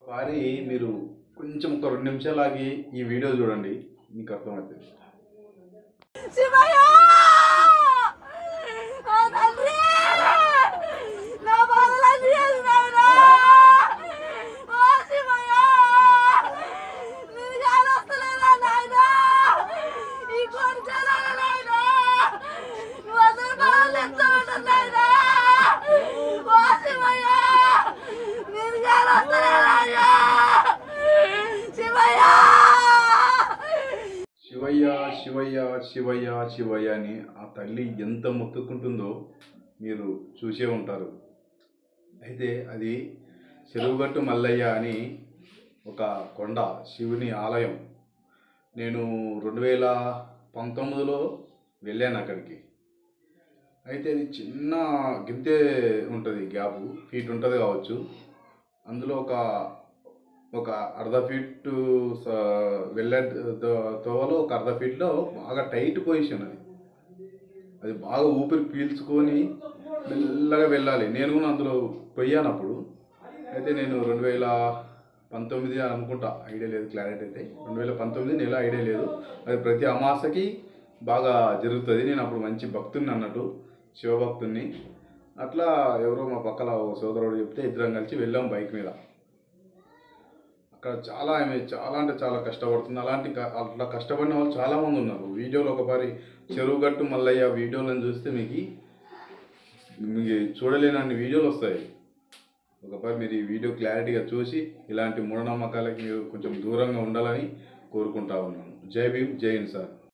ఒకసారి మీరు కొంచెం ఒక 2 నిమిషాలు ఆగి ఈ వీడియో చూడండి, మీకు అర్థమవుతుంది. శివయ్య! ఓ తండ్రి! నా బాధలన్నీ ఎరిగినావురా! ఓ శివయ్య! నేను కానొస్తలేదా నాయనా? ఈ కొడుకులారా నాయనా! నువ్వు అసలు బాధలు ఎత్తమంటారు నాయనా! ఓ శివయ్య! నేను కానొస్తలేదా అయ్యా! శివయ్య! శివయ్య శివయ్య శివయ్య శివయ్య అని ఆ తల్లి ఎంత మొక్కుకుంటుందో మీరు చూసే ఉంటారు. అయితే అది చెరువుగట్టు మల్లయ్య అని ఒక కొండ, శివుని ఆలయం. నేను 2019లో వెళ్ళాను అక్కడికి. అయితే అది చిన్న గింతే ఉంటుంది, గ్యాపు ఫీట్ ఉంటుంది కావచ్చు. అందులో ఒక అర్ధ ఫీట్ వెళ్ళే తోవలో ఒక అర్ధ ఫీట్లో బాగా టైట్ పొజిషన్. అది బాగా ఊపిరి పీల్చుకొని మెల్లగా వెళ్ళాలి. నేను కూడా అందులో పోయాను అప్పుడు. అయితే నేను 2019 అనుకుంటా, ఐడియా లేదు, క్లారిటీ అయితే 2019 నెల ఐడియా లేదు. అది ప్రతి అమాసకి బాగా జరుగుతుంది. నేను అప్పుడు మంచి భక్తుని అన్నట్టు, శివభక్తుని. అట్లా ఎవరో మా పక్కల ఓ సోదరుడు చెప్తే ఇద్దరం కలిసి వెళ్ళాం బైక్ మీద. అక్కడ ఆమె చాలా అంటే చాలా కష్టపడుతుంది. అట్లా కష్టపడిన వాళ్ళు చాలామంది ఉన్నారు. వీడియోలో ఒకసారి చెరువుగట్టు మల్లయ్య వీడియోలను చూస్తే మీకు చూడలేనన్ని వీడియోలు వస్తాయి. ఒకసారి మీరు ఈ వీడియో క్లారిటీగా చూసి ఇలాంటి మూఢనమ్మకాలకి మీరు కొంచెం దూరంగా ఉండాలని కోరుకుంటా ఉన్నాను. జై భీమ్, జై హింద్ సార్.